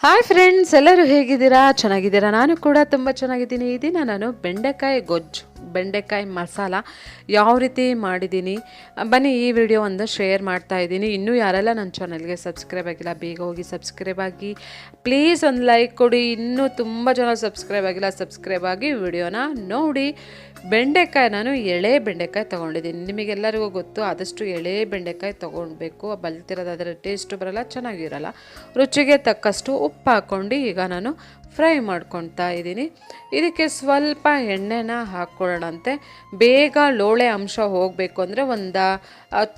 Hi friends, ಎಲ್ಲರೂ ಹೇಗಿದ್ದೀರಾ? ಚೆನ್ನಾಗಿದ್ದೀರಾ? ನಾನು ಕೂಡ ತುಂಬ ಚೆನ್ನಾಗಿದ್ದೀನಿ. ಈ ದಿನ ನಾನು ಬೆಂಡೆಕಾಯಿ ಗೊಜ್ಜು, ಬೆಂಡೆಕಾಯಿ ಮಸಾಲ ಯಾವ ರೀತಿ ಮಾಡಿದ್ದೀನಿ ಬನ್ನಿ ಈ ವಿಡಿಯೋ ಒಂದು ಶೇರ್ ಮಾಡ್ತಾ ಇದ್ದೀನಿ. ಇನ್ನೂ ಯಾರೆಲ್ಲ ನನ್ನ ಚಾನಲ್ಗೆ ಸಬ್ಸ್ಕ್ರೈಬ್ ಆಗಿಲ್ಲ ಬೇಗ ಹೋಗಿ ಸಬ್ಸ್ಕ್ರೈಬ್ ಆಗಿ, ಪ್ಲೀಸ್ ಒಂದು ಲೈಕ್ ಕೊಡಿ. ಇನ್ನೂ ತುಂಬ ಜನ ಸಬ್ಸ್ಕ್ರೈಬ್ ಆಗಿಲ್ಲ, ಸಬ್ಸ್ಕ್ರೈಬ್ ಆಗಿ ವಿಡಿಯೋನ ನೋಡಿ. ಬೆಂಡೆಕಾಯಿ ನಾನು ಎಳೆ ಬೆಂಡೆಕಾಯಿ ತೊಗೊಂಡಿದ್ದೀನಿ. ನಿಮಗೆಲ್ಲರಿಗೂ ಗೊತ್ತು, ಆದಷ್ಟು ಎಳೆ ಬೆಂಡೆಕಾಯಿ ತೊಗೊಳ್ಬೇಕು. ಬಲ್ತಿರೋದಾದರೆ ಟೇಸ್ಟು ಬರೋಲ್ಲ, ಚೆನ್ನಾಗಿರಲ್ಲ. ರುಚಿಗೆ ತಕ್ಕಷ್ಟು ಉಪ್ಪು ಹಾಕ್ಕೊಂಡು ಈಗ ನಾನು ಫ್ರೈ ಮಾಡ್ಕೊಳ್ತಾ ಇದ್ದೀನಿ. ಇದಕ್ಕೆ ಸ್ವಲ್ಪ ಎಣ್ಣೆನ ಹಾಕ್ಕೊಳ್ಳೋಣಂತೆ. ಬೇಗ ಲೋಳೆ ಅಂಶ ಹೋಗಬೇಕು ಅಂದರೆ ಒಂದು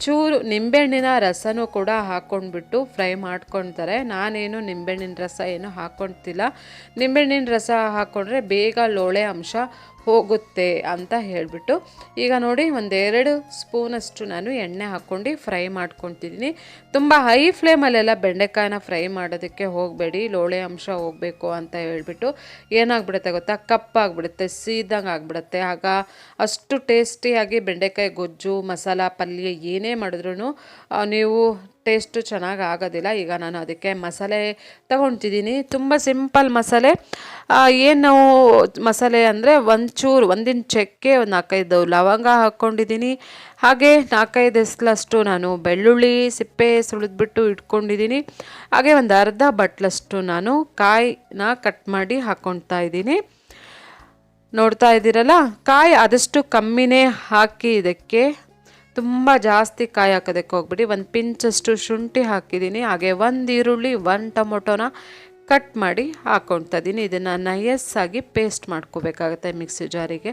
ಚೂರು ನಿಂಬೆಹಣ್ಣಿನ ರಸನೂ ಕೂಡ ಹಾಕ್ಕೊಂಡ್ಬಿಟ್ಟು ಫ್ರೈ ಮಾಡ್ಕೊಳ್ತಾರೆ. ನಾನೇನು ನಿಂಬೆಹಣ್ಣಿನ ರಸ ಏನು ಹಾಕ್ಕೊಳ್ತಿಲ್ಲ. ನಿಂಬೆಹಣ್ಣಿನ ರಸ ಹಾಕ್ಕೊಂಡ್ರೆ ಬೇಗ ಲೋಳೆ ಅಂಶ ಹೋಗುತ್ತೆ ಅಂತ ಹೇಳಿಬಿಟ್ಟು ಈಗ ನೋಡಿ 1-2 ಸ್ಪೂನಷ್ಟು ನಾನು ಎಣ್ಣೆ ಹಾಕ್ಕೊಂಡು ಫ್ರೈ ಮಾಡ್ಕೊತಿದ್ದೀನಿ. ತುಂಬ ಹೈ ಫ್ಲೇಮಲ್ಲೆಲ್ಲ ಬೆಂಡೆಕಾಯಿನ ಫ್ರೈ ಮಾಡೋದಕ್ಕೆ ಹೋಗಬೇಡಿ, ಲೋಳೆ ಅಂಶ ಹೋಗಬೇಕು ಅಂತ ಹೇಳ್ಬಿಟ್ಟು ಏನಾಗ್ಬಿಡುತ್ತೆ ಗೊತ್ತಾ, ಕಪ್ಪಾಗ್ಬಿಡುತ್ತೆ, ಸೀದಂಗೆ ಆಗಿಬಿಡುತ್ತೆ. ಆಗ ಅಷ್ಟು ಟೇಸ್ಟಿಯಾಗಿ ಬೆಂಡೆಕಾಯಿ ಗೊಜ್ಜು, ಮಸಾಲ ಪಲ್ಯ ಏನೇ ಮಾಡಿದ್ರೂ ನೀವು ಟೇಸ್ಟು ಚೆನ್ನಾಗಿ ಆಗೋದಿಲ್ಲ. ಈಗ ನಾನು ಅದಕ್ಕೆ ಮಸಾಲೆ ತಗೊತಿದ್ದೀನಿ. ತುಂಬ ಸಿಂಪಲ್ ಮಸಾಲೆ. ಏನು ಮಸಾಲೆ ಅಂದರೆ ಒಂದಿನ ಚಕ್ಕೆ, 4-5 ಲವಂಗ ಹಾಕ್ಕೊಂಡಿದ್ದೀನಿ. ಹಾಗೆ 4-5 ಎಸ್ಲಷ್ಟು ನಾನು ಬೆಳ್ಳುಳ್ಳಿ ಸಿಪ್ಪೆ ಸುಳಿದ್ಬಿಟ್ಟು ಇಟ್ಕೊಂಡಿದ್ದೀನಿ. ಹಾಗೆ ಒಂದು ಅರ್ಧ ಬಟ್ಲಷ್ಟು ನಾನು ಕಾಯಿನ ಕಟ್ ಮಾಡಿ ಹಾಕ್ಕೊಳ್ತಾ ಇದ್ದೀನಿ. ನೋಡ್ತಾ ಇದ್ದೀರಲ್ಲ, ಕಾಯಿ ಆದಷ್ಟು ಕಮ್ಮಿನೇ ಹಾಕಿ, ಇದಕ್ಕೆ ತುಂಬ ಜಾಸ್ತಿ ಕಾಯಿ ಹಾಕೋದಕ್ಕೆ ಹೋಗ್ಬಿಡಿ. ಒಂದು ಪಿಂಚಷ್ಟು ಶುಂಠಿ ಹಾಕಿದ್ದೀನಿ. ಹಾಗೆ 1 ಈರುಳ್ಳಿ, 1 ಟೊಮೊಟೊನ ಕಟ್ ಮಾಡಿ ಹಾಕ್ಕೊಳ್ತಾ ಇದ್ದೀನಿ. ಇದನ್ನು ನಯಸ್ಸಾಗಿ ಪೇಸ್ಟ್ ಮಾಡ್ಕೋಬೇಕಾಗುತ್ತೆ. ಮಿಕ್ಸಿ ಜಾರಿಗೆ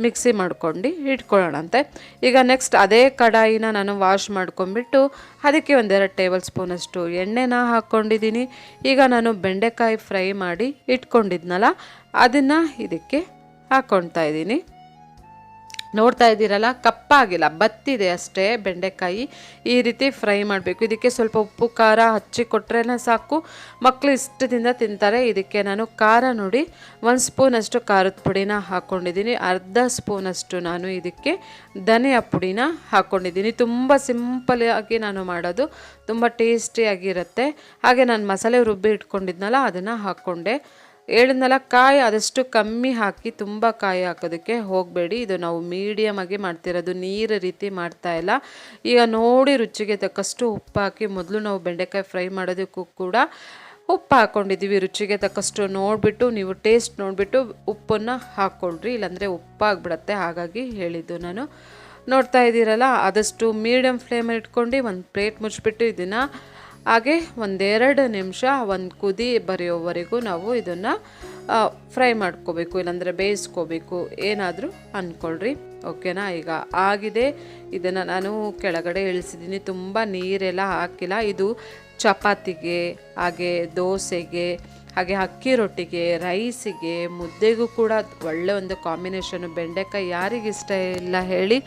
ಮಿಕ್ಸಿ ಮಾಡ್ಕೊಂಡು ಇಟ್ಕೊಳ್ಳೋಣಂತೆ. ಈಗ ನೆಕ್ಸ್ಟ್ ಅದೇ ಕಡಾಯಿನ ನಾನು ವಾಶ್ ಮಾಡ್ಕೊಂಡ್ಬಿಟ್ಟು ಅದಕ್ಕೆ 1-2 ಟೇಬಲ್ ಸ್ಪೂನಷ್ಟು ಎಣ್ಣೆನ ಹಾಕ್ಕೊಂಡಿದ್ದೀನಿ. ಈಗ ನಾನು ಬೆಂಡೆಕಾಯಿ ಫ್ರೈ ಮಾಡಿ ಇಟ್ಕೊಂಡಿದ್ನಲ್ಲ, ಅದನ್ನು ಇದಕ್ಕೆ ಹಾಕ್ಕೊಳ್ತಾ ಇದ್ದೀನಿ. ನೋಡ್ತಾ ಇದ್ದೀರಲ್ಲ, ಕಪ್ಪಾಗಿಲ್ಲ, ಬತ್ತಿದೆ ಅಷ್ಟೇ ಬೆಂಡೆಕಾಯಿ. ಈ ರೀತಿ ಫ್ರೈ ಮಾಡಬೇಕು. ಇದಕ್ಕೆ ಸ್ವಲ್ಪ ಉಪ್ಪು ಖಾರ ಹಚ್ಚಿ ಕೊಟ್ರೇ ಸಾಕು, ಮಕ್ಕಳು ಇಷ್ಟದಿಂದ ತಿಂತಾರೆ. ಇದಕ್ಕೆ ನಾನು ಖಾರ ನೋಡಿ 1 ಸ್ಪೂನಷ್ಟು ಖಾರದ ಪುಡಿನ ಹಾಕ್ಕೊಂಡಿದ್ದೀನಿ. ಅರ್ಧ ಸ್ಪೂನಷ್ಟು ನಾನು ಇದಕ್ಕೆ ಧನಿಯಾ ಪುಡಿನ ಹಾಕ್ಕೊಂಡಿದ್ದೀನಿ. ತುಂಬ ಸಿಂಪಲಾಗಿ ನಾನು ಮಾಡೋದು, ತುಂಬ ಟೇಸ್ಟಿಯಾಗಿರುತ್ತೆ. ಹಾಗೆ ನಾನು ಮಸಾಲೆ ರುಬ್ಬಿ ಇಟ್ಕೊಂಡಿದ್ನಲ್ಲ, ಅದನ್ನು ಹಾಕ್ಕೊಂಡೆ. ಹೇಳಿದ್ನಲ್ಲ, ಕಾಯಿ ಆದಷ್ಟು ಕಮ್ಮಿ ಹಾಕಿ, ತುಂಬ ಕಾಯಿ ಹಾಕೋದಕ್ಕೆ ಹೋಗಬೇಡಿ. ಇದು ನಾವು ಮೀಡಿಯಮ್ ಆಗಿ ಮಾಡ್ತಿರೋದು, ನೀರು ರೀತಿ ಮಾಡ್ತಾ ಇಲ್ಲ. ಈಗ ನೋಡಿ, ರುಚಿಗೆ ತಕ್ಕಷ್ಟು ಉಪ್ಪು ಹಾಕಿ, ಮೊದಲು ನಾವು ಬೆಂಡೆಕಾಯಿ ಫ್ರೈ ಮಾಡೋದಕ್ಕೂ ಕೂಡ ಉಪ್ಪು ಹಾಕ್ಕೊಂಡಿದ್ದೀವಿ. ರುಚಿಗೆ ತಕ್ಕಷ್ಟು ನೋಡಿಬಿಟ್ಟು, ನೀವು ಟೇಸ್ಟ್ ನೋಡಿಬಿಟ್ಟು ಉಪ್ಪನ್ನು ಹಾಕ್ಕೊಳ್ರಿ, ಇಲ್ಲಾಂದರೆ ಉಪ್ಪಾಗ್ಬಿಡತ್ತೆ. ಹಾಗಾಗಿ ಹೇಳಿದ್ದು ನಾನು. ನೋಡ್ತಾ ಇದ್ದೀರಲ್ಲ, ಆದಷ್ಟು ಮೀಡಿಯಮ್ ಫ್ಲೇಮಲ್ಲಿ ಇಟ್ಕೊಂಡು ಒಂದು ಪ್ಲೇಟ್ ಮುಚ್ಚಿಬಿಟ್ಟು ಇದನ್ನು ಹಾಗೆ 1-2 ನಿಮಿಷ ಒಂದು ಕುದಿ ಬರೆಯೋವರೆಗೂ ನಾವು ಇದನ್ನು ಫ್ರೈ ಮಾಡ್ಕೋಬೇಕು, ಇಲ್ಲಾಂದರೆ ಬೇಯಿಸ್ಕೋಬೇಕು, ಏನಾದರೂ ಅಂದ್ಕೊಳ್ರಿ. ಓಕೆನಾ? ಈಗ ಆಗಿದೆ. ಇದನ್ನು ನಾನು ಕೆಳಗಡೆ ಇಳಿಸಿದ್ದೀನಿ. ತುಂಬ ನೀರೆಲ್ಲ ಹಾಕಿಲ್ಲ. ಇದು ಚಪಾತಿಗೆ, ಹಾಗೆ ದೋಸೆಗೆ, ಹಾಗೆ ಅಕ್ಕಿ ರೊಟ್ಟಿಗೆ, ರೈಸಿಗೆ, ಮುದ್ದೆಗೂ ಕೂಡ ಒಳ್ಳೆ ಒಂದು ಕಾಂಬಿನೇಷನು. ಬೆಂಡೆಕಾಯಿ ಯಾರಿಗಿಷ್ಟ ಇಲ್ಲ ಹೇಳಿ?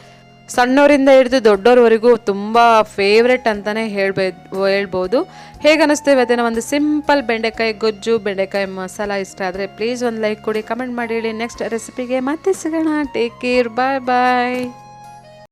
ಸಣ್ಣವರಿಂದ ಹಿಡಿದು ದೊಡ್ಡೋರವರೆಗೂ ತುಂಬ ಫೇವ್ರೆಟ್ ಅಂತಲೇ ಹೇಳ್ಬೋದು. ಹೇಗೆ ಅನ್ನಿಸ್ತೇವೆ ಅದನ್ನು ಒಂದು ಸಿಂಪಲ್ ಬೆಂಡೆಕಾಯಿ ಗೊಜ್ಜು, ಬೆಂಡೆಕಾಯಿ ಮಸಾಲ ಇಷ್ಟ ಆದರೆ ಪ್ಲೀಸ್ ಒಂದು ಲೈಕ್ ಕೊಡಿ, ಕಮೆಂಟ್ ಮಾಡಿ ಹೇಳಿ. ನೆಕ್ಸ್ಟ್ ರೆಸಿಪಿಗೆ ಮತ್ತೆ ಸಿಗೋಣ. ಟೇಕ್ ಕೇರ್, ಬಾಯ್ ಬಾಯ್.